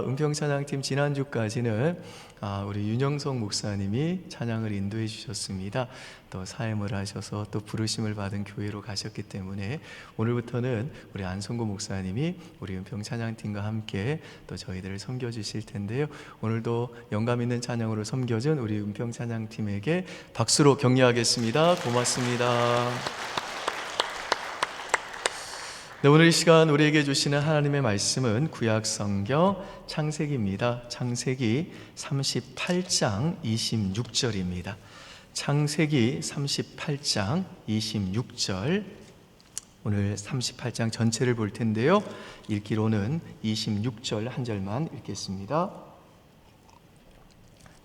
은평찬양팀 지난주까지는 우리 윤영석 목사님이 찬양을 인도해 주셨습니다. 또 사임을 하셔서 또 부르심을 받은 교회로 가셨기 때문에 오늘부터는 우리 안성구 목사님이 우리 은평찬양팀과 함께 또 저희들을 섬겨 주실 텐데요. 오늘도 영감 있는 찬양으로 섬겨준 우리 은평찬양팀에게 박수로 격려하겠습니다. 고맙습니다. 네, 오늘 이 시간 우리에게 주시는 하나님의 말씀은 구약성경 창세기입니다. 창세기 38장 26절입니다. 창세기 38장 26절, 오늘 38장 전체를 볼 텐데요, 읽기로는 26절 한 절만 읽겠습니다.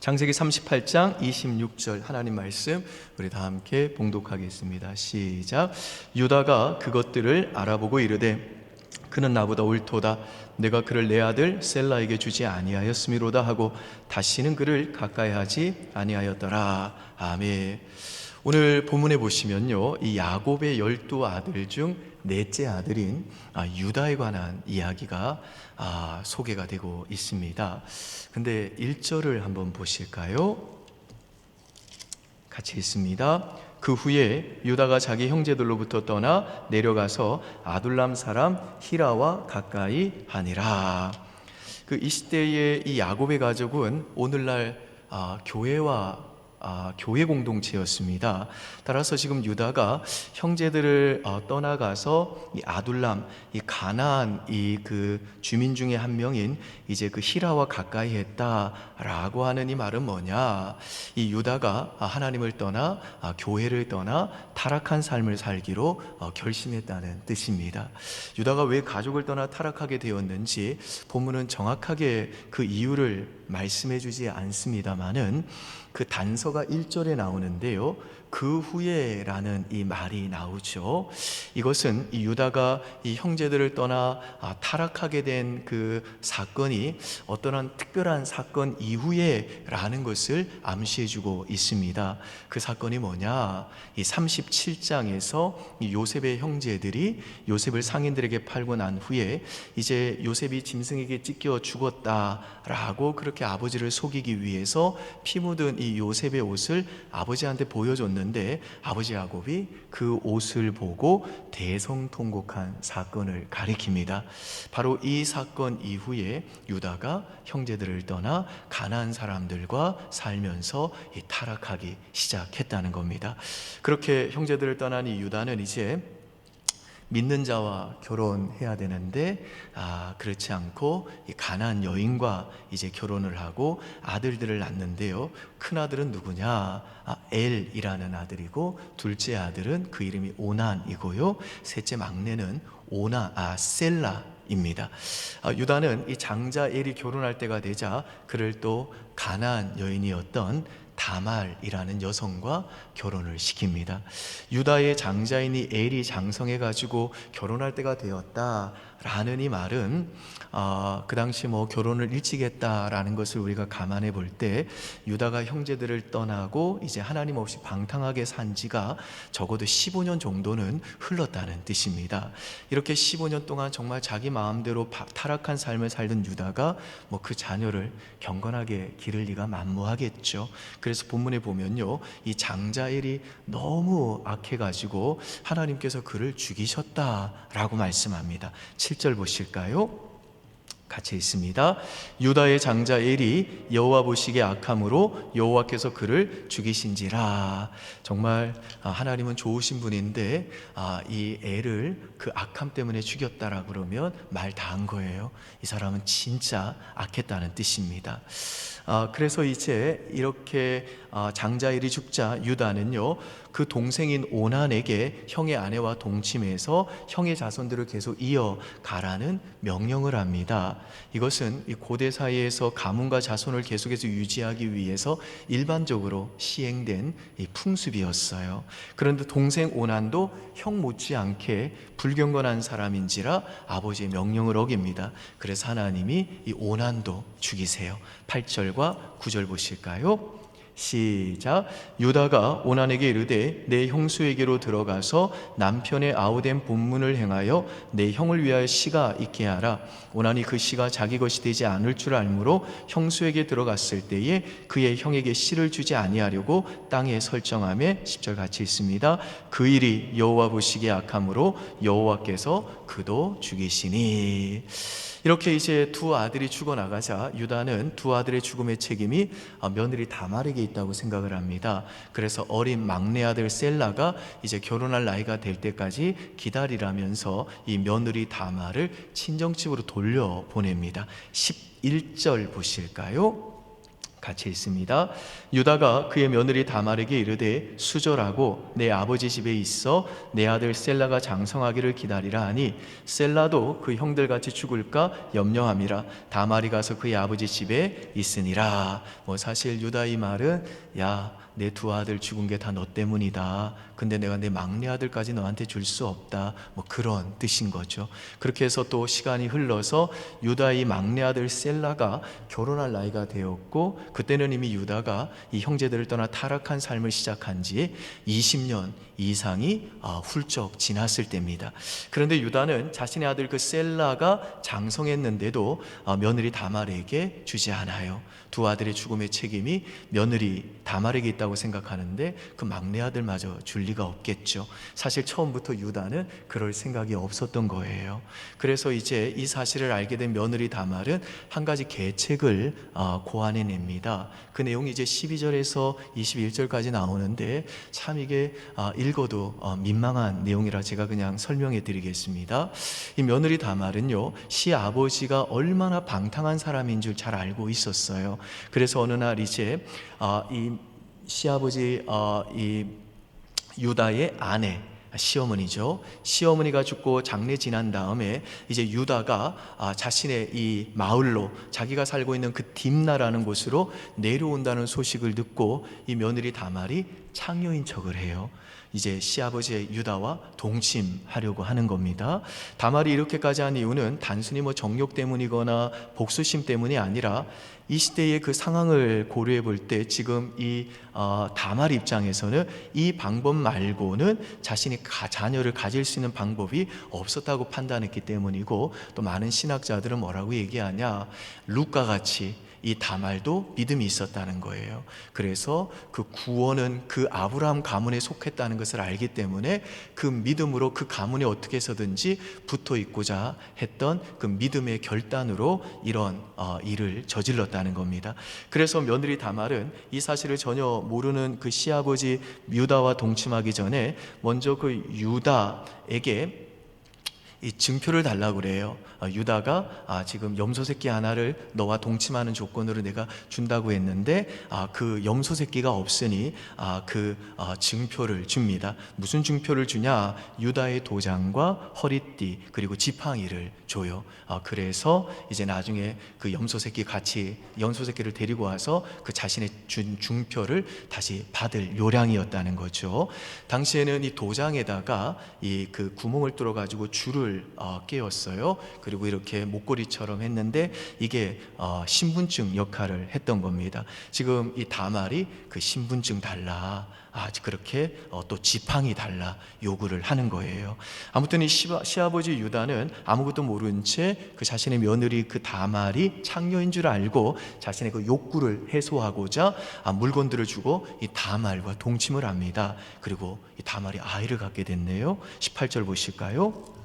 창세기 38장 26절 하나님 말씀 우리 다 함께 봉독하겠습니다. 시작. 유다가 그것들을 알아보고 이르되 그는 나보다 옳도다. 내가 그를 내 아들 셀라에게 주지 아니하였음이로다 하고 다시는 그를 가까이 하지 아니하였더라. 아멘. 오늘 본문에 보시면요, 이 야곱의 12아들 중 넷째 아들인 유다에 관한 이야기가 소개가 되고 있습니다. 근데 1절을 한번 보실까요? 같이 읽습니다. 그 후에 유다가 자기 형제들로부터 떠나 내려가서 아둘람 사람 히라와 가까이 하니라. 이 시대의 이 야곱의 가족은 오늘날 교회 공동체였습니다. 따라서 지금 유다가 형제들을 떠나가서 이 아둘람, 이 가나안 그 주민 중에 한 명인 이제 그 히라와 가까이 했다라고 하는 이 말은 뭐냐? 이 유다가 하나님을 떠나 교회를 떠나 타락한 삶을 살기로 결심했다는 뜻입니다. 유다가 왜 가족을 떠나 타락하게 되었는지 본문은 정확하게 그 이유를 말씀해 주지 않습니다만은 그 단서가 1절에 나오는데요, 그 후에 라는 이 말이 나오죠. 이것은 이 유다가 이 형제들을 떠나 타락하게 된 그 사건이 어떠한 특별한 사건 이후에 라는 것을 암시해 주고 있습니다. 그 사건이 뭐냐? 이 37장에서 이 요셉의 형제들이 요셉을 상인들에게 팔고 난 후에 이제 요셉이 짐승에게 찢겨 죽었다라고 그렇게 아버지를 속이기 위해서 피 묻은 이 요셉의 옷을 아버지한테 보여줬는데 아버지 야곱이 그 옷을 보고 대성통곡한 사건을 가리킵니다. 바로 이 사건 이후에 유다가 형제들을 떠나 가나안 사람들과 살면서 타락하기 시작했다는 겁니다. 그렇게 형제들을 떠난 이 유다는 이제 믿는 자와 결혼해야 되는데 그렇지 않고 이 가나안 여인과 이제 결혼을 하고 아들들을 낳는데요, 큰 아들은 누구냐? 엘이라는 아들이고 둘째 아들은 그 이름이 오난이고요, 셋째 막내는 셀라입니다. 유다는 이 장자 엘이 결혼할 때가 되자 그를 또 가나안 여인이었던 다말이라는 여성과 결혼을 시킵니다. 유다의 장자인이 엘이 장성해가지고 결혼할 때가 되었다라는 이 말은 그 당시 결혼을 일찍 했다라는 것을 우리가 감안해 볼 때 유다가 형제들을 떠나고 이제 하나님 없이 방탕하게 산 지가 적어도 15년 정도는 흘렀다는 뜻입니다. 이렇게 15년 동안 정말 자기 마음대로 타락한 삶을 살던 유다가 그 자녀를 경건하게 기를 리가 만무하겠죠. 그래서 본문에 보면요, 이 장자 엘이 너무 악해가지고 하나님께서 그를 죽이셨다라고 말씀합니다. 7절 보실까요? 같이 있습니다. 유다의 장자 엘이 여호와 보시기에 악함으로 여호와께서 그를 죽이신지라. 정말 하나님은 좋으신 분인데 이 엘을 그 악함 때문에 죽였다라 그러면 말 다 한 거예요. 이 사람은 진짜 악했다는 뜻입니다. 그래서 이제 이렇게 장자 엘이 죽자 유다는요, 그 동생인 오난에게 형의 아내와 동침해서 형의 자손들을 계속 이어가라는 명령을 합니다. 이것은 이 고대 사회에서 가문과 자손을 계속해서 유지하기 위해서 일반적으로 시행된 이 풍습이었어요. 그런데 동생 오난도 형 못지않게 불경건한 사람인지라 아버지의 명령을 어깁니다. 그래서 하나님이 이 오난도 죽이세요. 8절과 9절 보실까요? 시작. 유다가 오난에게 이르되 내 형수에게로 들어가서 남편의 아우된 본문을 행하여 내 형을 위하여 시가 있게 하라. 오난이 그 시가 자기 것이 되지 않을 줄 알므로 형수에게 들어갔을 때에 그의 형에게 시를 주지 아니하려고 땅에 설정하며 10절 같이 있습니다. 그 일이 여호와 보시기에 악함으로 여호와께서 그도 죽이시니. 이렇게 이제 두 아들이 죽어나가자 유다는 두 아들의 죽음의 책임이 며느리 다말에게 있다고 생각을 합니다. 그래서 어린 막내 아들 셀라가 이제 결혼할 나이가 될 때까지 기다리라면서 이 며느리 다말을 친정집으로 돌려보냅니다. 11절 보실까요? 같이 있습니다. 유다가 그의 며느리 다말에게 이르되 수절하고 내 아버지 집에 있어 내 아들 셀라가 장성하기를 기다리라 하니 셀라도 그 형들같이 죽을까 염려함이라. 다말이 가서 그의 아버지 집에 있으니라. 사실 유다 이 말은 내 두 아들 죽은 게 다 너 때문이다. 근데 내가 내 막내 아들까지 너한테 줄 수 없다. 그런 뜻인 거죠. 그렇게 해서 또 시간이 흘러서 유다의 막내 아들 셀라가 결혼할 나이가 되었고, 그때는 이미 유다가 이 형제들을 떠나 타락한 삶을 시작한 지 20년 이상이 훌쩍 지났을 때입니다. 그런데 유다는 자신의 아들 그 셀라가 장성했는데도 며느리 다말에게 주지 않아요. 두 아들의 죽음의 책임이 며느리 다말에게 있다고 생각하는데 그 막내 아들마저 줄 리가 없겠죠. 사실 처음부터 유다는 그럴 생각이 없었던 거예요. 그래서 이제 이 사실을 알게 된 며느리 다말은 한 가지 계책을 고안해냅니다. 그 내용이 이제 12절에서 21절까지 나오는데 참 이게 읽어도 민망한 내용이라 제가 그냥 설명해 드리겠습니다. 이 며느리 다말은요, 시아버지가 얼마나 방탕한 사람인 줄 잘 알고 있었어요. 그래서 어느 날 이제 이 시아버지 이 유다의 아내, 시어머니죠. 시어머니가 죽고 장례 지난 다음에 이제 유다가 자신의 이 마을로, 자기가 살고 있는 그 딥나라는 곳으로 내려온다는 소식을 듣고 이 며느리 다말이 창녀인 척을 해요. 이제 시아버지 유다와 동침하려고 하는 겁니다. 다말이 이렇게까지 한 이유는 단순히 정욕 때문이거나 복수심 때문이 아니라 이 시대의 그 상황을 고려해 볼 때 지금 이 다말 입장에서는 이 방법 말고는 자신이 자녀를 가질 수 있는 방법이 없었다고 판단했기 때문이고, 또 많은 신학자들은 뭐라고 얘기하냐, 룻과 같이 이 다말도 믿음이 있었다는 거예요. 그래서 그 구원은 그 아브라함 가문에 속했다는 것을 알기 때문에 그 믿음으로 그 가문에 어떻게 해서든지 붙어 있고자 했던 그 믿음의 결단으로 이런 일을 저질렀다는 겁니다. 그래서 며느리 다말은 이 사실을 전혀 모르는 그 시아버지 유다와 동침하기 전에 먼저 그 유다에게 이 증표를 달라고 그래요. 유다가 지금 염소 새끼 하나를 너와 동침하는 조건으로 내가 준다고 했는데 그 염소 새끼가 없으니 그 증표를 줍니다. 무슨 증표를 주냐? 유다의 도장과 허리띠 그리고 지팡이를 줘요. 그래서 이제 나중에 그 염소 새끼를 데리고 와서 그 자신의 준 증표를 다시 받을 요량이었다는 거죠. 당시에는 이 도장에다가 이 그 구멍을 뚫어 가지고 줄을 끼웠어요. 그리고 이렇게 목걸이처럼 했는데 이게 신분증 역할을 했던 겁니다. 지금 이 다말이 그 신분증 달라, 그렇게 또 지팡이 달라 요구를 하는 거예요. 아무튼 이 시아버지 유다는 아무것도 모른 채 그 자신의 며느리 그 다말이 창녀인 줄 알고 자신의 그 욕구를 해소하고자 물건들을 주고 이 다말과 동침을 합니다. 그리고 이 다말이 아이를 갖게 됐네요. 18절 보실까요?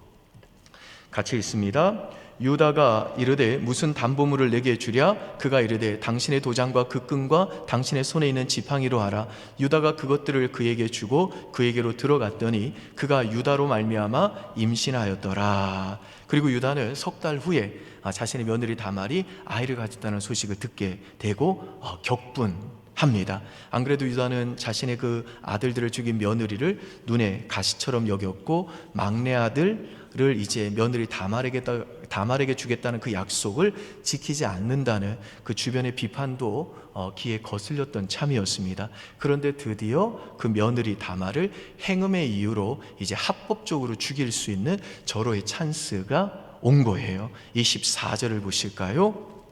같이 있습니다. 유다가 이르되 무슨 담보물을 내게 주랴? 그가 이르되 당신의 도장과 그 끈과 당신의 손에 있는 지팡이로 하라. 유다가 그것들을 그에게 주고 그에게로 들어갔더니 그가 유다로 말미암아 임신하였더라. 그리고 유다는 석 달 후에 자신의 며느리 다말이 아이를 가졌다는 소식을 듣게 되고 격분합니다. 안 그래도 유다는 자신의 그 아들들을 죽인 며느리를 눈에 가시처럼 여겼고, 막내 아들을 이제 며느리 다말에게 주겠다는 그 약속을 지키지 않는다는 그 주변의 비판도 귀에 거슬렸던 참이었습니다. 그런데 드디어 그 며느리 다말을 행음의 이유로 이제 합법적으로 죽일 수 있는 절호의 찬스가 온 거예요. 24절을 보실까요?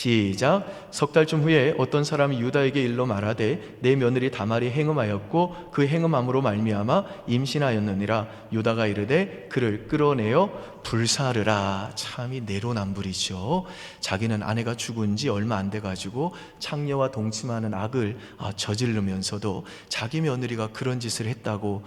시작. 석 달쯤 후에 어떤 사람이 유다에게 일러 말하되 내 며느리 다말이 행음하였고 그 행음함으로 말미암아 임신하였느니라. 유다가 이르되 그를 끌어내어 불사르라. 참이 내로남불이죠. 자기는 아내가 죽은 지 얼마 안 돼가지고 창녀와 동침하는 악을 저지르면서도 자기 며느리가 그런 짓을 했다고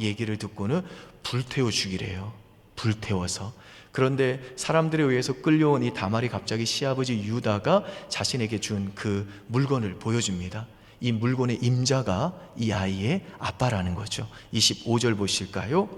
얘기를 듣고는 불태워 죽이래요. 불태워서. 그런데 사람들에 의해서 끌려온 이 다말이 갑자기 시아버지 유다가 자신에게 준 그 물건을 보여줍니다. 이 물건의 임자가 이 아이의 아빠라는 거죠. 25절 보실까요?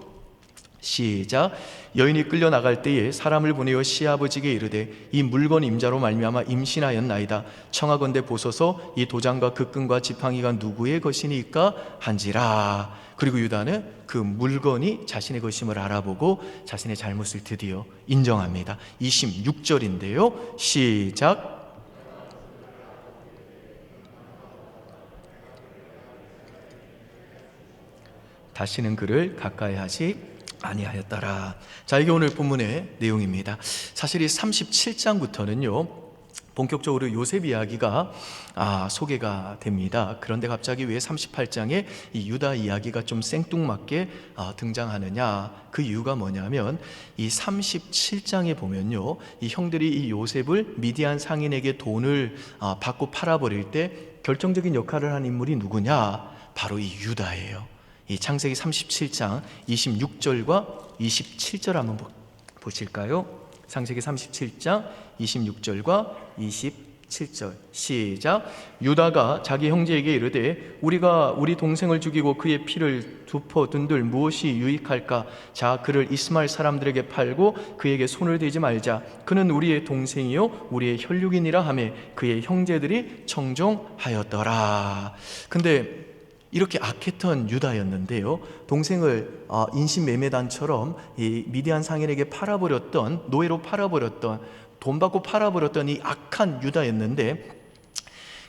시작. 여인이 끌려 나갈 때에 사람을 보내어 시아버지에게 이르되 이 물건 임자로 말미암아 임신하였나이다. 청하건대 보소서 이 도장과 그 끈과 지팡이가 누구의 것이니까 한지라. 그리고 유다는 그 물건이 자신의 것임을 알아보고 자신의 잘못을 드디어 인정합니다. 26절인데요. 시작. 다시는 그를 가까이 하지 아니하였더라. 자, 이게 오늘 본문의 내용입니다. 사실 이 37장부터는요 본격적으로 요셉 이야기가 소개가 됩니다. 그런데 갑자기 왜 38장에 이 유다 이야기가 좀 생뚱맞게 등장하느냐? 그 이유가 뭐냐면 이 37장에 보면요 이 형들이 이 요셉을 미디안 상인에게 돈을 받고 팔아버릴 때 결정적인 역할을 한 인물이 누구냐? 바로 이 유다예요. 이 창세기 37장 26절과 27절 한번 보실까요? 창세기 37장 26절과 27절 시작. 유다가 자기 형제에게 이르되 우리가 우리 동생을 죽이고 그의 피를 덮어둔들 무엇이 유익할까? 자, 그를 이스마엘 사람들에게 팔고 그에게 손을 대지 말자. 그는 우리의 동생이요 우리의 혈육이니라 하며 그의 형제들이 청종하였더라. 근데 이렇게 악했던 유다였는데요 동생을 인신매매단처럼 이 미디안 상인에게 팔아버렸던, 노예로 팔아버렸던, 돈 받고 팔아버렸던 이 악한 유다였는데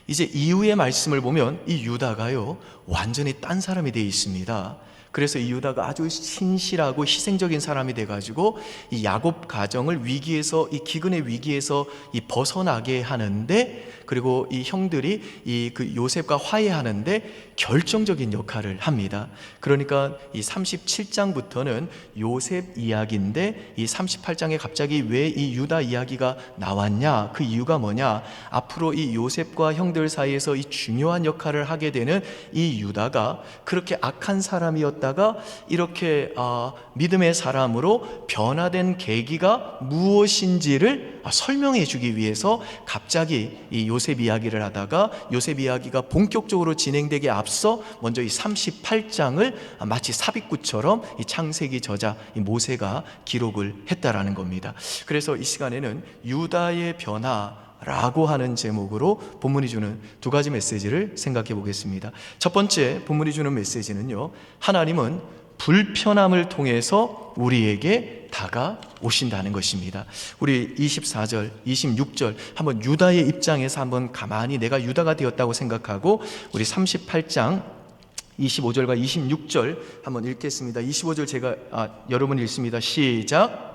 이제 이후의 말씀을 보면 이 유다가요 완전히 딴 사람이 되어 있습니다. 그래서 이 유다가 아주 신실하고 희생적인 사람이 돼가지고 이 야곱 가정을 위기에서, 이 기근의 위기에서 이 벗어나게 하는데, 그리고 이 형들이 이 그 요셉과 화해하는데 결정적인 역할을 합니다. 그러니까 이 37장부터는 요셉 이야기인데 이 38장에 갑자기 왜 이 유다 이야기가 나왔냐? 그 이유가 뭐냐? 앞으로 이 요셉과 형들 사이에서 이 중요한 역할을 하게 되는 이 유다가 그렇게 악한 사람이었다가 이렇게 믿음의 사람으로 변화된 계기가 무엇인지를 설명해 주기 위해서 갑자기 이 요셉 이야기를 하다가 요셉 이야기가 본격적으로 진행되기에 앞서 먼저 이 38장을 마치 삽입구처럼 이 창세기 저자 이 모세가 기록을 했다라는 겁니다. 그래서 이 시간에는 유다의 변화라고 하는 제목으로 본문이 주는 두 가지 메시지를 생각해 보겠습니다. 첫 번째 본문이 주는 메시지는요, 하나님은 불편함을 통해서 우리에게 다가오신다는 것입니다. 우리 24절, 26절 한번 유다의 입장에서 한번 가만히 내가 유다가 되었다고 생각하고 우리 38장 25절과 26절 한번 읽겠습니다. 25절 제가 여러분 읽습니다. 시작.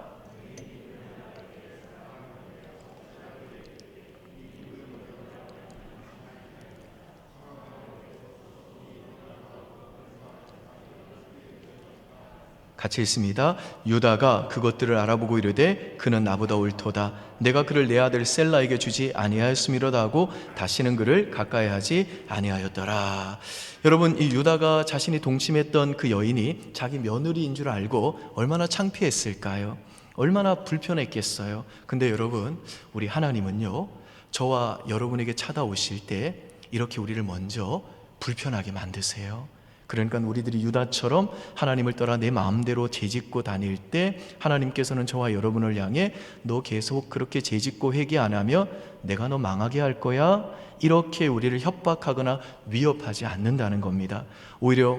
같이 읽습니다. 유다가 그것들을 알아보고 이르되 그는 나보다 옳도다. 내가 그를 내 아들 셀라에게 주지 아니하였음이로다 하고 다시는 그를 가까이 하지 아니하였더라. 여러분, 이 유다가 자신이 동침했던 그 여인이 자기 며느리인 줄 알고 얼마나 창피했을까요? 얼마나 불편했겠어요. 근데 여러분, 우리 하나님은요 저와 여러분에게 찾아오실 때 이렇게 우리를 먼저 불편하게 만드세요. 그러니까 우리들이 유다처럼 하나님을 떠나 내 마음대로 죄짓고 다닐 때 하나님께서는 저와 여러분을 향해 너 계속 그렇게 죄짓고 회개 안 하면 내가 너 망하게 할 거야, 이렇게 우리를 협박하거나 위협하지 않는다는 겁니다. 오히려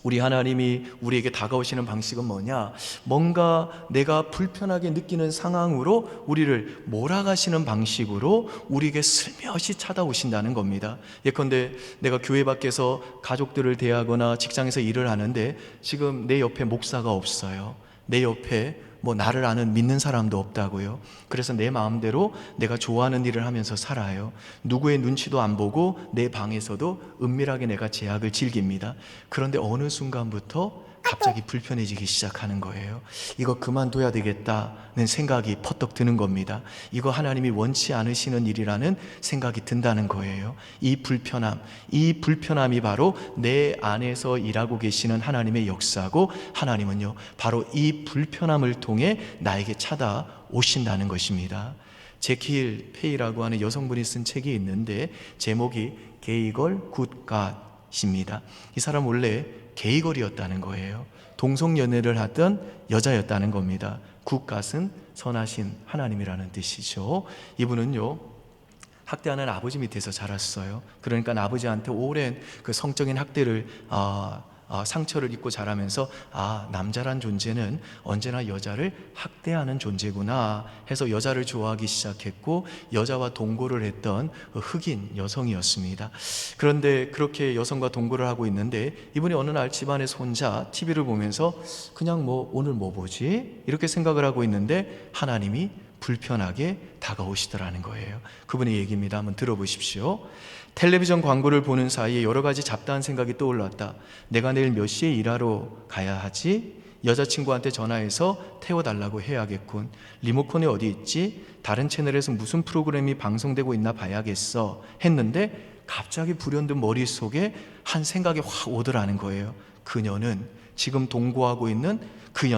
우리 하나님이 우리에게 다가오시는 방식은 뭐냐? 뭔가 내가 불편하게 느끼는 상황으로 우리를 몰아가시는 방식으로 우리에게 슬며시 찾아오신다는 겁니다. 예컨대 내가 교회 밖에서 가족들을 대하거나 직장에서 일을 하는데 지금 내 옆에 목사가 없어요. 내 옆에 뭐 나를 아는 믿는 사람도 없다고요. 그래서 내 마음대로 내가 좋아하는 일을 하면서 살아요. 누구의 눈치도 안 보고 내 방에서도 은밀하게 내가 제약을 즐깁니다. 그런데 어느 순간부터 갑자기 불편해지기 시작하는 거예요. 이거 그만둬야 되겠다는 생각이 퍼뜩 드는 겁니다. 이거 하나님이 원치 않으시는 일이라는 생각이 든다는 거예요. 이 불편함이 바로 내 안에서 일하고 계시는 하나님의 역사고, 하나님은요 바로 이 불편함을 통해 나에게 찾아오신다는 것입니다. 제킬 페이라고 하는 여성분이 쓴 책이 있는데 제목이 게이걸 굿갓입니다. 이 사람 원래 게이걸이었다는 거예요. 동성연애를 하던 여자였다는 겁니다. 굿갓은 선하신 하나님이라는 뜻이죠. 이분은요 학대하는 아버지 밑에서 자랐어요. 그러니까 아버지한테 오랜 그 성적인 학대를 상처를 입고 자라면서 남자란 존재는 언제나 여자를 학대하는 존재구나 해서 여자를 좋아하기 시작했고, 여자와 동거를 했던 흑인 여성이었습니다. 그런데 그렇게 여성과 동거를 하고 있는데 이분이 어느 날 집안에서 혼자 TV를 보면서 그냥 오늘 뭐 보지? 이렇게 생각을 하고 있는데 하나님이 불편하게 다가오시더라는 거예요. 그분의 얘기입니다. 한번 들어보십시오. 텔레비전 광고를 보는 사이에 여러 가지 잡다한 생각이 떠올랐다. 내가 내일 몇 시에 일하러 가야 하지? 여자친구한테 전화해서 태워달라고 해야겠군. 리모컨이 어디 있지? 다른 채널에서 무슨 프로그램이 방송되고 있나 봐야겠어 했는데 갑자기 불현듯 머릿속에 한 생각이 확 오더라는 거예요. 그녀는 지금 동거하고 있는 그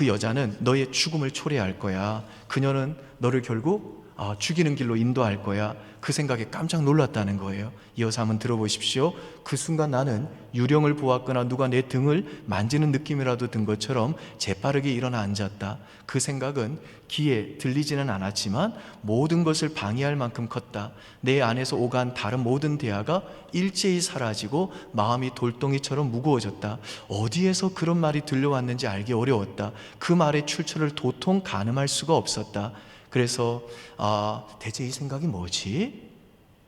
여자는 너의 죽음을 초래할 거야. 그녀는 너를 결국 죽이는 길로 인도할 거야. 그 생각에 깜짝 놀랐다는 거예요. 이어서 한번 들어보십시오. 그 순간 나는 유령을 보았거나 누가 내 등을 만지는 느낌이라도 든 것처럼 재빠르게 일어나 앉았다. 그 생각은 귀에 들리지는 않았지만 모든 것을 방해할 만큼 컸다. 내 안에서 오간 다른 모든 대화가 일제히 사라지고 마음이 돌덩이처럼 무거워졌다. 어디에서 그런 말이 들려왔는지 알기 어려웠다. 그 말의 출처를 도통 가늠할 수가 없었다. 그래서 대체 이 생각이 뭐지?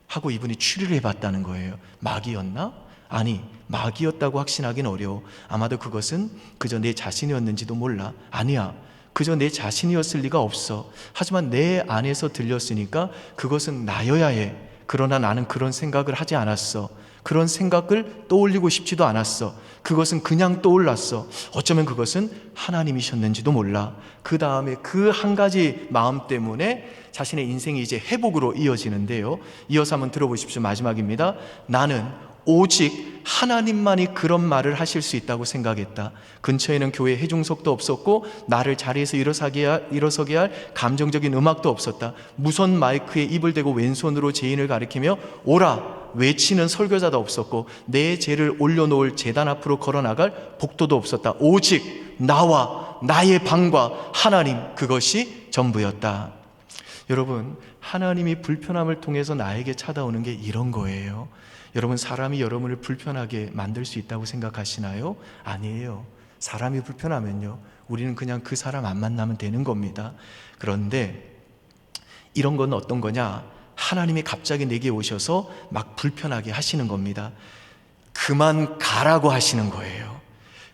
하고 이분이 추리를 해봤다는 거예요. 마귀였나? 아니, 마귀였다고 확신하기는 어려워. 아마도 그것은 그저 내 자신이었는지도 몰라. 아니야, 그저 내 자신이었을 리가 없어. 하지만 내 안에서 들렸으니까 그것은 나여야 해. 그러나 나는 그런 생각을 하지 않았어. 그런 생각을 떠올리고 싶지도 않았어. 그것은 그냥 떠올랐어. 어쩌면 그것은 하나님이셨는지도 몰라. 그 다음에 그 한 가지 마음 때문에 자신의 인생이 이제 회복으로 이어지는데요. 이어서 한번 들어보십시오. 마지막입니다. 나는 오직 하나님만이 그런 말을 하실 수 있다고 생각했다. 근처에는 교회 해중석도 없었고 나를 자리에서 일어서게 할 감정적인 음악도 없었다. 무선 마이크에 입을 대고 왼손으로 죄인을 가리키며 오라 외치는 설교자도 없었고 내 죄를 올려놓을 제단 앞으로 걸어나갈 복도도 없었다. 오직 나와 나의 방과 하나님, 그것이 전부였다. 여러분, 하나님이 불편함을 통해서 나에게 찾아오는 게 이런 거예요. 여러분, 사람이 여러분을 불편하게 만들 수 있다고 생각하시나요? 아니에요. 사람이 불편하면요, 우리는 그냥 그 사람 안 만나면 되는 겁니다. 그런데 이런 건 어떤 거냐? 하나님이 갑자기 내게 오셔서 막 불편하게 하시는 겁니다. 그만 가라고 하시는 거예요.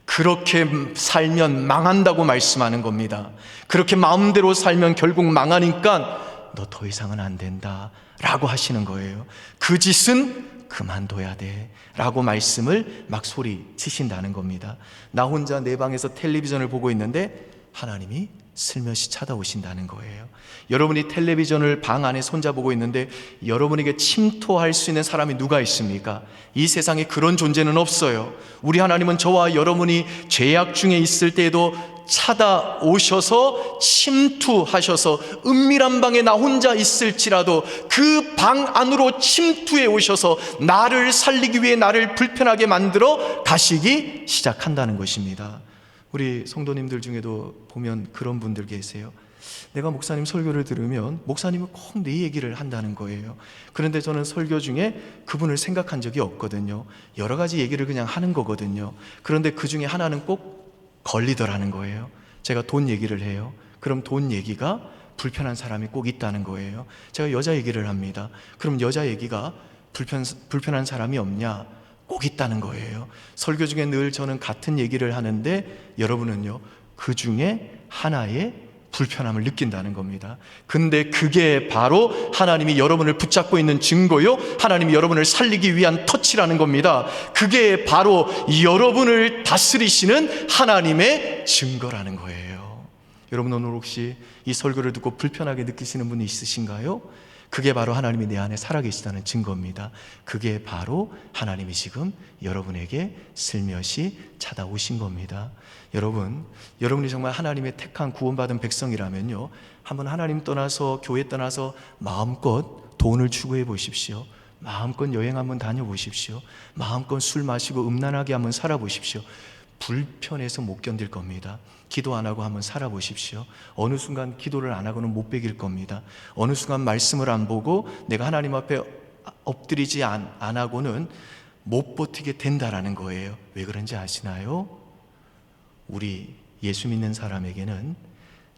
그렇게 살면 망한다고 말씀하는 겁니다. 그렇게 마음대로 살면 결국 망하니까 너 더 이상은 안 된다 라고 하시는 거예요. 그 짓은 그만둬야 돼 라고 말씀을 막 소리치신다는 겁니다. 나 혼자 내 방에서 텔레비전을 보고 있는데 하나님이 슬며시 찾아오신다는 거예요. 여러분이 텔레비전을 방 안에 손자 보고 있는데 여러분에게 침투할 수 있는 사람이 누가 있습니까? 이 세상에 그런 존재는 없어요. 우리 하나님은 저와 여러분이 죄악 중에 있을 때에도 찾아오셔서 침투하셔서 은밀한 방에 나 혼자 있을지라도 그 방 안으로 침투해 오셔서 나를 살리기 위해 나를 불편하게 만들어 가시기 시작한다는 것입니다. 우리 성도님들 중에도 보면 그런 분들 계세요. 내가 목사님 설교를 들으면 목사님은 꼭 내 얘기를 한다는 거예요. 그런데 저는 설교 중에 그분을 생각한 적이 없거든요. 여러 가지 얘기를 그냥 하는 거거든요. 그런데 그 중에 하나는 꼭 걸리더라는 거예요. 제가 돈 얘기를 해요. 그럼 돈 얘기가 불편한 사람이 꼭 있다는 거예요. 제가 여자 얘기를 합니다. 그럼 여자 얘기가 불편한 사람이 없냐? 꼭 있다는 거예요. 설교 중에 늘 저는 같은 얘기를 하는데 여러분은요, 그 중에 하나의 불편함을 느낀다는 겁니다. 근데 그게 바로 하나님이 여러분을 붙잡고 있는 증거요, 하나님이 여러분을 살리기 위한 터치라는 겁니다. 그게 바로 여러분을 다스리시는 하나님의 증거라는 거예요. 여러분, 오늘 혹시 이 설교를 듣고 불편하게 느끼시는 분이 있으신가요? 그게 바로 하나님이 내 안에 살아계시다는 증거입니다. 그게 바로 하나님이 지금 여러분에게 슬며시 찾아오신 겁니다. 여러분이 정말 하나님의 택한 구원받은 백성이라면요, 한번 하나님 떠나서, 교회 떠나서 마음껏 돈을 추구해 보십시오. 마음껏 여행 한번 다녀보십시오. 마음껏 술 마시고 음란하게 한번 살아보십시오. 불편해서 못 견딜 겁니다. 기도 안 하고 한번 살아보십시오. 어느 순간 기도를 안 하고는 못 베길 겁니다. 어느 순간 말씀을 안 보고 내가 하나님 앞에 엎드리지 안 하고는 못 버티게 된다라는 거예요. 왜 그런지 아시나요? 우리 예수 믿는 사람에게는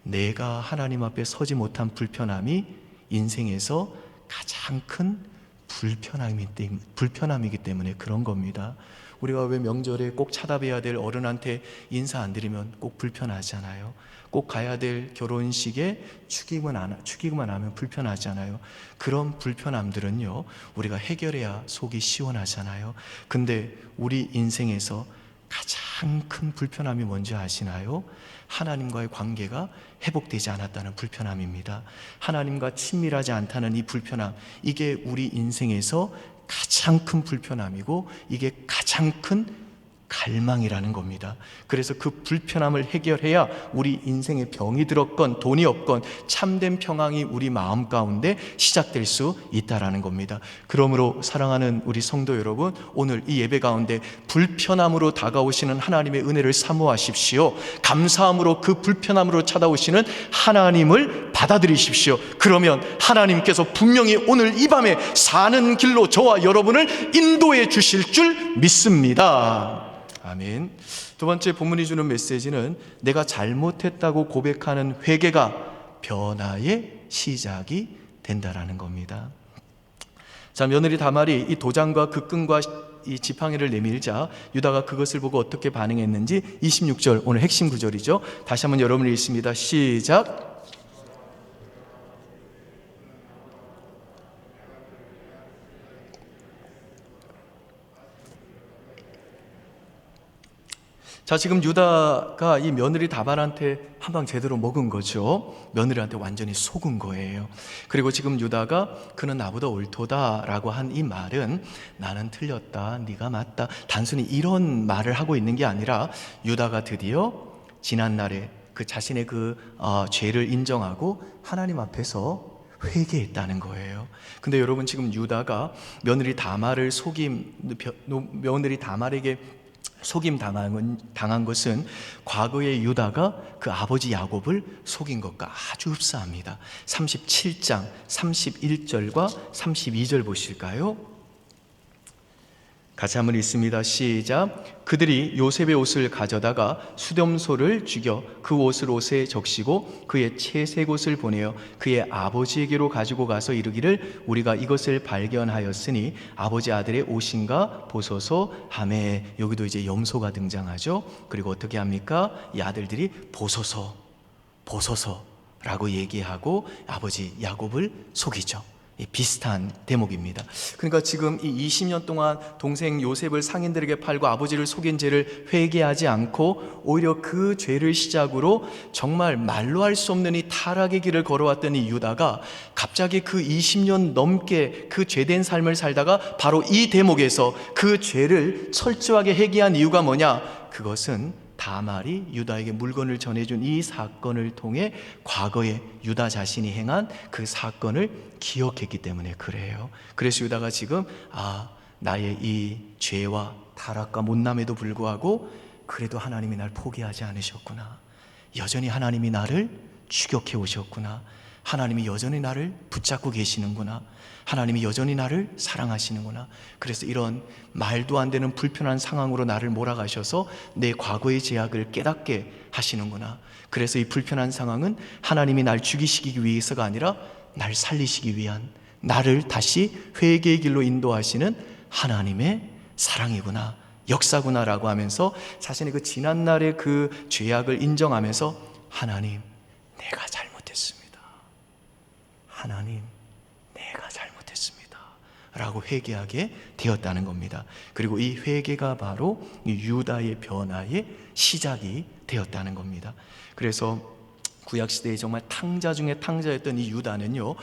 내가 하나님 앞에 서지 못한 불편함이 인생에서 가장 큰 불편함이기 때문에 그런 겁니다. 우리가 왜 명절에 꼭 찾아뵈야 될 어른한테 인사 안 드리면 꼭 불편하잖아요. 꼭 가야 될 결혼식에 축의금만 하면 불편하잖아요. 그런 불편함들은요, 우리가 해결해야 속이 시원하잖아요. 근데 우리 인생에서 가장 큰 불편함이 뭔지 아시나요? 하나님과의 관계가 회복되지 않았다는 불편함입니다. 하나님과 친밀하지 않다는 이 불편함, 이게 우리 인생에서 가장 큰 불편함이고 이게 가장 큰 갈망이라는 겁니다. 그래서 그 불편함을 해결해야 우리 인생에 병이 들었건 돈이 없건 참된 평안이 우리 마음 가운데 시작될 수 있다라는 겁니다. 그러므로 사랑하는 우리 성도 여러분, 오늘 이 예배 가운데 불편함으로 다가오시는 하나님의 은혜를 사모하십시오. 감사함으로 그 불편함으로 찾아오시는 하나님을 받아들이십시오. 그러면 하나님께서 분명히 오늘 이 밤에 사는 길로 저와 여러분을 인도해 주실 줄 믿습니다. 아멘. 두 번째 본문이 주는 메시지는 내가 잘못했다고 고백하는 회개가 변화의 시작이 된다라는 겁니다. 자, 며느리 다말이 이 도장과 그 끈과 이 지팡이를 내밀자 유다가 그것을 보고 어떻게 반응했는지 26절, 오늘 핵심 구절이죠. 다시 한번 여러분이 읽습니다. 시작. 자, 지금 유다가 이 며느리 다말한테 한 방 제대로 먹은 거죠. 며느리한테 완전히 속은 거예요. 그리고 지금 유다가 그는 나보다 옳도다라고 한 이 말은 나는 틀렸다, 네가 맞다, 단순히 이런 말을 하고 있는 게 아니라 유다가 드디어 지난날에 그 자신의 죄를 인정하고 하나님 앞에서 회개했다는 거예요. 근데 여러분, 지금 유다가 며느리 다말에게 속임 당한 것은 과거의 유다가 그 아버지 야곱을 속인 것과 아주 흡사합니다. 37장 31절과 32절 보실까요? 같이 한번 읽습니다. 시작. 그들이 요셉의 옷을 가져다가 수렴소를 죽여 그 옷을 옷에 적시고 그의 채색 옷을 보내어 그의 아버지에게로 가지고 가서 이르기를 우리가 이것을 발견하였으니 아버지 아들의 옷인가 보소서 하매. 여기도 이제 염소가 등장하죠. 그리고 어떻게 합니까? 이 아들들이 보소서라고 얘기하고 아버지 야곱을 속이죠. 비슷한 대목입니다. 그러니까 지금 이 20년 동안 동생 요셉을 상인들에게 팔고 아버지를 속인 죄를 회개하지 않고 오히려 그 죄를 시작으로 정말 말로 할 수 없는 이 타락의 길을 걸어왔던 이 유다가 갑자기 그 20년 넘게 그 죄된 삶을 살다가 바로 이 대목에서 그 죄를 철저하게 회개한 이유가 뭐냐? 그것은 다말이 유다에게 물건을 전해준 이 사건을 통해 과거에 유다 자신이 행한 그 사건을 기억했기 때문에 그래요. 그래서 유다가 지금 나의 이 죄와 타락과 못남에도 불구하고 그래도 하나님이 날 포기하지 않으셨구나. 여전히 하나님이 나를 추격해 오셨구나. 하나님이 여전히 나를 붙잡고 계시는구나. 하나님이 여전히 나를 사랑하시는구나. 그래서 이런 말도 안 되는 불편한 상황으로 나를 몰아가셔서 내 과거의 죄악을 깨닫게 하시는구나. 그래서 이 불편한 상황은 하나님이 날 죽이시기 위해서가 아니라 날 살리시기 위한, 나를 다시 회개의 길로 인도하시는 하나님의 사랑이구나, 역사구나라고 하면서 자신의 그 지난날의 그 죄악을 인정하면서 하나님, 내가 잘못했습니다. 하나님, 내가 잘못했습니다 라고 회개하게 되었다는 겁니다. 그리고 이 회개가 바로 이 유다의 변화의 시작이 되었다는 겁니다. 그래서 구약시대에 정말 탕자 중에 탕자였던 이 유다는요,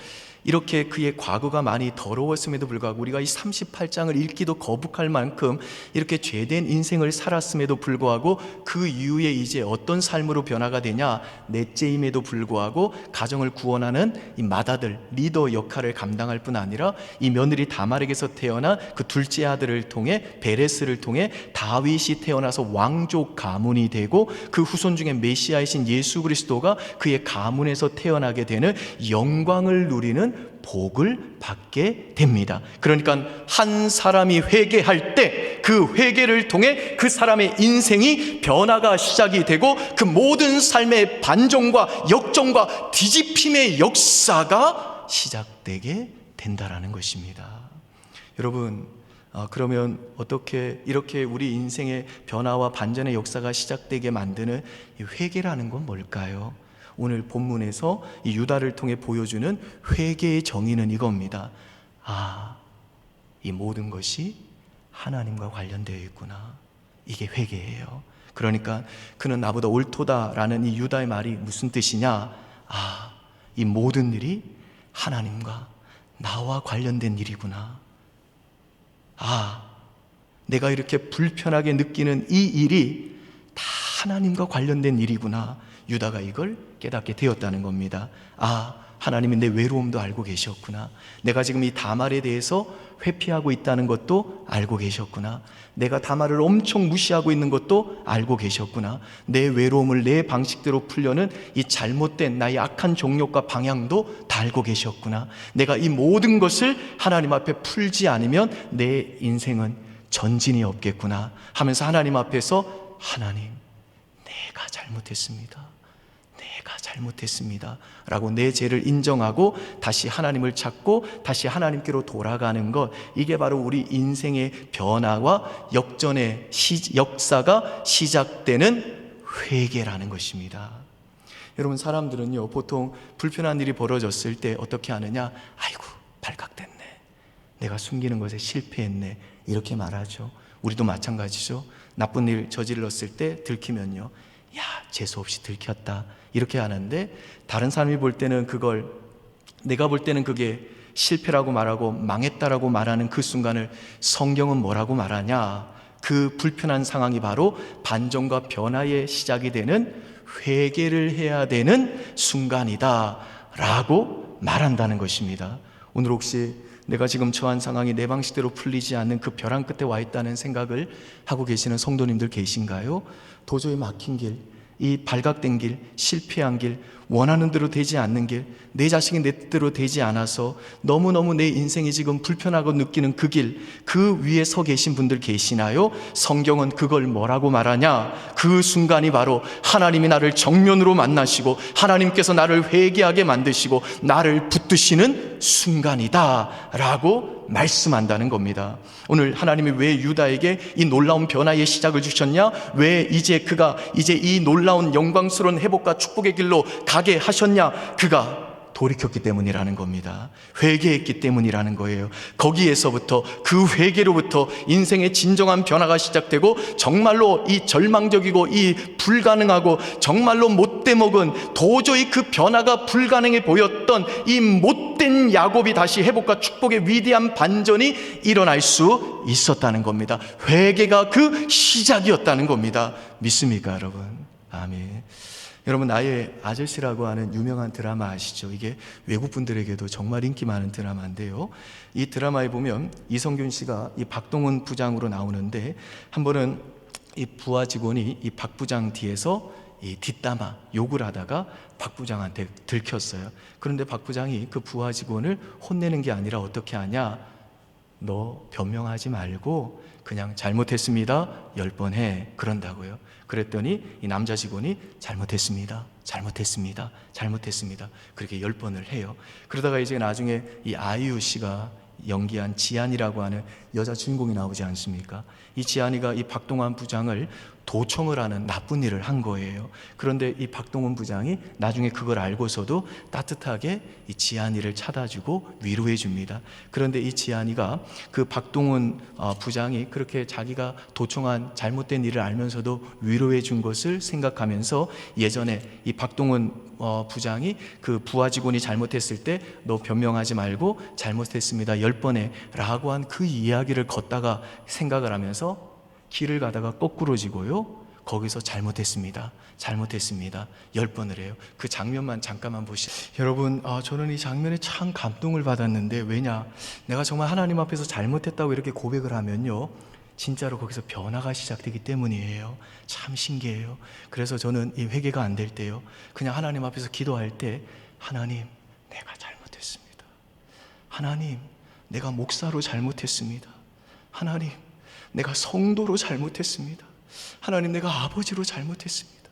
이렇게 그의 과거가 많이 더러웠음에도 불구하고, 우리가 이 38장을 읽기도 거북할 만큼 이렇게 죄된 인생을 살았음에도 불구하고 그 이후에 이제 어떤 삶으로 변화가 되냐, 넷째임에도 불구하고 가정을 구원하는 이 맏아들, 리더 역할을 감당할 뿐 아니라 이 며느리 다말에게서 태어난 그 둘째 아들을 통해, 베레스를 통해 다윗이 태어나서 왕족 가문이 되고, 그 후손 중에 메시아이신 예수 그리스도가 그의 가문에서 태어나게 되는 영광을 누리는 복을 받게 됩니다. 그러니까 한 사람이 회개할 때 그 회개를 통해 그 사람의 인생이 변화가 시작이 되고, 그 모든 삶의 반전과 역전과 뒤집힘의 역사가 시작되게 된다라는 것입니다. 여러분, 그러면 어떻게 이렇게 우리 인생의 변화와 반전의 역사가 시작되게 만드는 이 회개라는 건 뭘까요? 오늘 본문에서 이 유다를 통해 보여주는 회개의 정의는 이겁니다. 이 모든 것이 하나님과 관련되어 있구나. 이게 회개예요. 그러니까 그는 나보다 옳도다라는 이 유다의 말이 무슨 뜻이냐? 이 모든 일이 하나님과 나와 관련된 일이구나. 내가 이렇게 불편하게 느끼는 이 일이 다 하나님과 관련된 일이구나. 유다가 이걸 깨닫게 되었다는 겁니다. 하나님이 내 외로움도 알고 계셨구나. 내가 지금 이 다말에 대해서 회피하고 있다는 것도 알고 계셨구나. 내가 다말을 엄청 무시하고 있는 것도 알고 계셨구나. 내 외로움을 내 방식대로 풀려는 이 잘못된 나의 악한 종욕과 방향도 다 알고 계셨구나. 내가 이 모든 것을 하나님 앞에 풀지 않으면 내 인생은 전진이 없겠구나 하면서 하나님 앞에서, 하나님, 내가 잘못했습니다. 내가 잘못했습니다 라고 내 죄를 인정하고 다시 하나님을 찾고 다시 하나님께로 돌아가는 것, 이게 바로 우리 인생의 변화와 역전의 역사가 시작되는 회개라는 것입니다. 여러분, 사람들은요, 보통 불편한 일이 벌어졌을 때 어떻게 하느냐? 아이고, 발각됐네, 내가 숨기는 것에 실패했네, 이렇게 말하죠. 우리도 마찬가지죠. 나쁜 일 저질렀을 때 들키면요, 야, 재수없이 들켰다, 이렇게 하는데, 다른 사람이 볼 때는 그걸, 내가 볼 때는 그게 실패라고 말하고 망했다라고 말하는 그 순간을 성경은 뭐라고 말하냐? 그 불편한 상황이 바로 반전과 변화의 시작이 되는 회개를 해야 되는 순간이다 라고 말한다는 것입니다. 오늘 혹시 내가 지금 처한 상황이 내 방식대로 풀리지 않는 그 벼랑 끝에 와 있다는 생각을 하고 계시는 성도님들 계신가요? 도저히 막힌 길, 이 발각된 길, 실패한 길, 원하는 대로 되지 않는 길, 내 자식이 내 뜻대로 되지 않아서 너무너무 내 인생이 지금 불편하고 느끼는 그 길, 그 위에 서 계신 분들 계시나요? 성경은 그걸 뭐라고 말하냐? 그 순간이 바로 하나님이 나를 정면으로 만나시고 하나님께서 나를 회개하게 만드시고 나를 붙드시는 순간이다 라고 말씀한다는 겁니다. 오늘 하나님이 왜 유다에게 이 놀라운 변화의 시작을 주셨냐? 왜 이제 그가 이제 이 놀라운 영광스러운 회복과 축복의 길로 가게 하셨냐? 그가 돌이켰기 때문이라는 겁니다. 회개했기 때문이라는 거예요. 거기에서부터, 그 회개로부터 인생의 진정한 변화가 시작되고, 정말로 이 절망적이고 이 불가능하고 정말로 못돼 먹은, 도저히 그 변화가 불가능해 보였던 이 못된 야곱이 다시 회복과 축복의 위대한 반전이 일어날 수 있었다는 겁니다. 회개가 그 시작이었다는 겁니다. 믿습니까, 여러분? 아멘. 여러분, 나의 아저씨라고 하는 유명한 드라마 아시죠? 이게 외국 분들에게도 정말 인기 많은 드라마인데요, 이 드라마에 보면 이성균 씨가 이 박동훈 부장으로 나오는데, 한 번은 이 부하 직원이 이 박 부장 뒤에서 이 뒷담화 욕을 하다가 박 부장한테 들켰어요. 그런데 박 부장이 그 부하 직원을 혼내는 게 아니라 어떻게 하냐? 너 변명하지 말고 그냥 잘못했습니다 10번 해, 그런다고요. 그랬더니 이 남자 직원이 잘못했습니다, 잘못했습니다, 잘못했습니다, 그렇게 10번을 해요. 그러다가 이제 나중에 이 아이유 씨가 연기한 지안이라고 하는 여자 주인공이 나오지 않습니까? 이 지안이가 이 박동원 부장을 도청을 하는 나쁜 일을 한 거예요. 그런데 이 박동원 부장이 나중에 그걸 알고서도 따뜻하게 이 지안이를 찾아주고 위로해 줍니다. 그런데 이 지안이가 그 박동원 부장이 그렇게 자기가 도청한 잘못된 일을 알면서도 위로해 준 것을 생각하면서 예전에 이 박동원 부장이 그 부하 직원이 잘못했을 때 너 변명하지 말고 잘못했습니다 10번에 라고 한 그 이야기를 걷다가 생각을 하면서 길을 가다가 거꾸로 지고요, 거기서 잘못했습니다 10번을 해요. 그 장면만 잠깐만 보시죠. 여러분, 저는 이 장면에 참 감동을 받았는데, 왜냐, 내가 정말 하나님 앞에서 잘못했다고 이렇게 고백을 하면요, 진짜로 거기서 변화가 시작되기 때문이에요. 참 신기해요. 그래서 저는 이 회개가 안 될 때요, 그냥 하나님 앞에서 기도할 때, 하나님, 내가 잘못했습니다. 하나님, 내가 목사로 잘못했습니다. 하나님, 내가 성도로 잘못했습니다. 하나님, 내가 아버지로 잘못했습니다.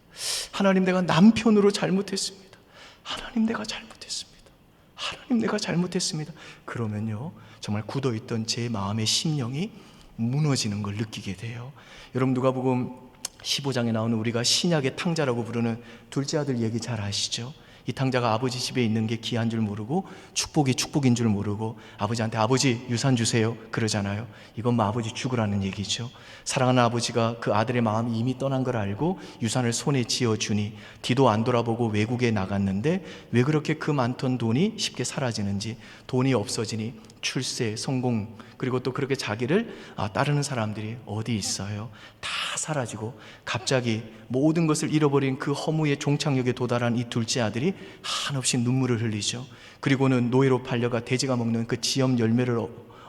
하나님, 내가 남편으로 잘못했습니다. 하나님, 내가 잘못했습니다. 하나님, 내가 잘못했습니다. 그러면요, 정말 굳어있던 제 마음의 심령이 무너지는 걸 느끼게 돼요. 여러분, 누가복음 15장에 나오는 우리가 신약의 탕자라고 부르는 둘째 아들 얘기 잘 아시죠? 이 탕자가 아버지 집에 있는 게 귀한 줄 모르고 축복이 축복인 줄 모르고 아버지한테 아버지 유산 주세요 그러잖아요. 이건 뭐 아버지 죽으라는 얘기죠. 사랑하는 아버지가 그 아들의 마음이 이미 떠난 걸 알고 유산을 손에 쥐어주니 뒤도 안 돌아보고 외국에 나갔는데 왜 그렇게 그 많던 돈이 쉽게 사라지는지, 돈이 없어지니 출세, 성공, 그리고 또 그렇게 자기를 따르는 사람들이 어디 있어요? 다 사라지고 갑자기 모든 것을 잃어버린 그 허무의 종착역에 도달한 이 둘째 아들이 한없이 눈물을 흘리죠. 그리고는 노예로 팔려가 돼지가 먹는 그 지엄 열매를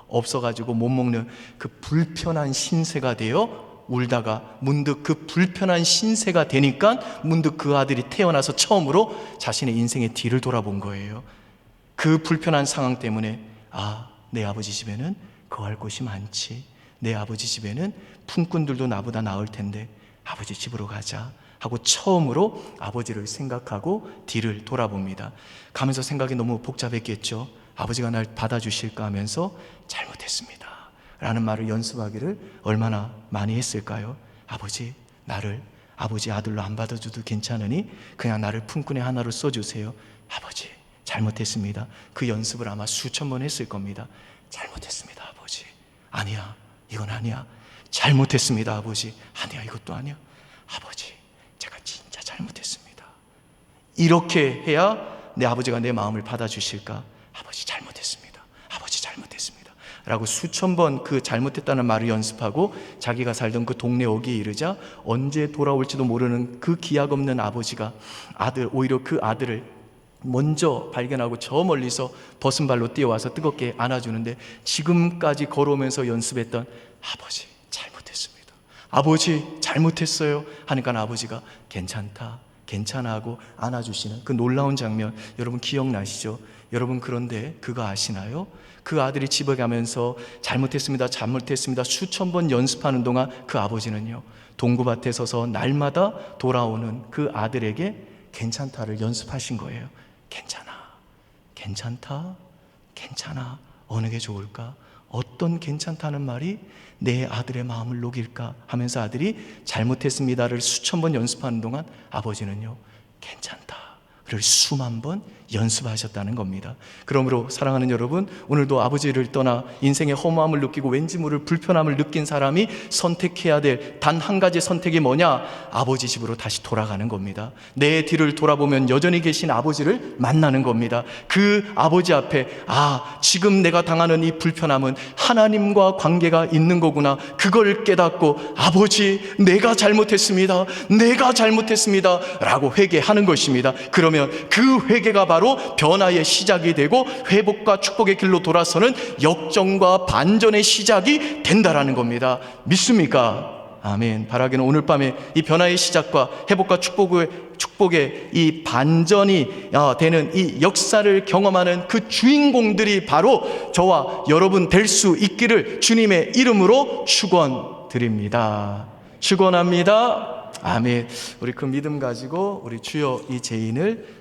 없어가지고 못 먹는 그 불편한 신세가 되어 울다가 문득 그 불편한 신세가 되니까 문득 그 아들이 태어나서 처음으로 자신의 인생의 뒤를 돌아본 거예요. 그 불편한 상황 때문에 내 아버지 집에는 거할 곳이 많지, 내 아버지 집에는 품꾼들도 나보다 나을 텐데 아버지 집으로 가자 하고 처음으로 아버지를 생각하고 뒤를 돌아봅니다. 가면서 생각이 너무 복잡했겠죠. 아버지가 날 받아주실까 하면서 잘못했습니다 라는 말을 연습하기를 얼마나 많이 했을까요? 아버지, 나를 아버지 아들로 안 받아줘도 괜찮으니 그냥 나를 품꾼의 하나로 써주세요. 아버지, 잘못했습니다. 그 연습을 아마 수천 번 했을 겁니다. 잘못했습니다 아버지. 아니야, 이건 아니야. 잘못했습니다 아버지. 아니야, 이것도 아니야. 아버지, 제가 진짜 잘못했습니다. 이렇게 해야 내 아버지가 내 마음을 받아주실까? 아버지, 잘못했습니다. 아버지, 잘못했습니다 라고 수천 번 그 잘못했다는 말을 연습하고 자기가 살던 그 동네 어귀에 이르자 언제 돌아올지도 모르는 그 기약 없는 아버지가 오히려 그 아들을 먼저 발견하고 저 멀리서 벗은 발로 뛰어와서 뜨겁게 안아주는데, 지금까지 걸어오면서 연습했던 아버지, 잘못했습니다. 아버지, 잘못했어요 하니까 아버지가 괜찮다, 괜찮아 하고 안아주시는 그 놀라운 장면, 여러분 기억나시죠? 여러분, 그런데 그거 아시나요? 그 아들이 집에 가면서 잘못했습니다, 잘못했습니다 수천 번 연습하는 동안 그 아버지는요, 동구밭에 서서 날마다 돌아오는 그 아들에게 괜찮다를 연습하신 거예요. 괜찮아, 괜찮다, 괜찮아. 어느 게 좋을까? 어떤 괜찮다는 말이 내 아들의 마음을 녹일까 하면서 아들이 잘못했습니다를 수천 번 연습하는 동안 아버지는요, 괜찮다를 수만 번 연습하셨다는 겁니다. 그러므로 사랑하는 여러분, 오늘도 아버지를 떠나 인생의 허무함을 느끼고 왠지 모를 불편함을 느낀 사람이 선택해야 될 단 한 가지 선택이 뭐냐? 아버지 집으로 다시 돌아가는 겁니다. 내 뒤를 돌아보면 여전히 계신 아버지를 만나는 겁니다. 그 아버지 앞에 지금 내가 당하는 이 불편함은 하나님과 관계가 있는 거구나, 그걸 깨닫고 아버지, 내가 잘못했습니다, 내가 잘못했습니다 라고 회개하는 것입니다. 그러면 그 회개가 바로 변화의 시작이 되고 회복과 축복의 길로 돌아서는 역전과 반전의 시작이 된다라는 겁니다. 믿습니까? 아멘. 바라기는 오늘 밤에 이 변화의 시작과 회복과 축복의 이 반전이 되는 이 역사를 경험하는 그 주인공들이 바로 저와 여러분 될 수 있기를 주님의 이름으로 축원드립니다. 축원합니다. 아멘. 우리 그 믿음 가지고 우리 주여 이 죄인을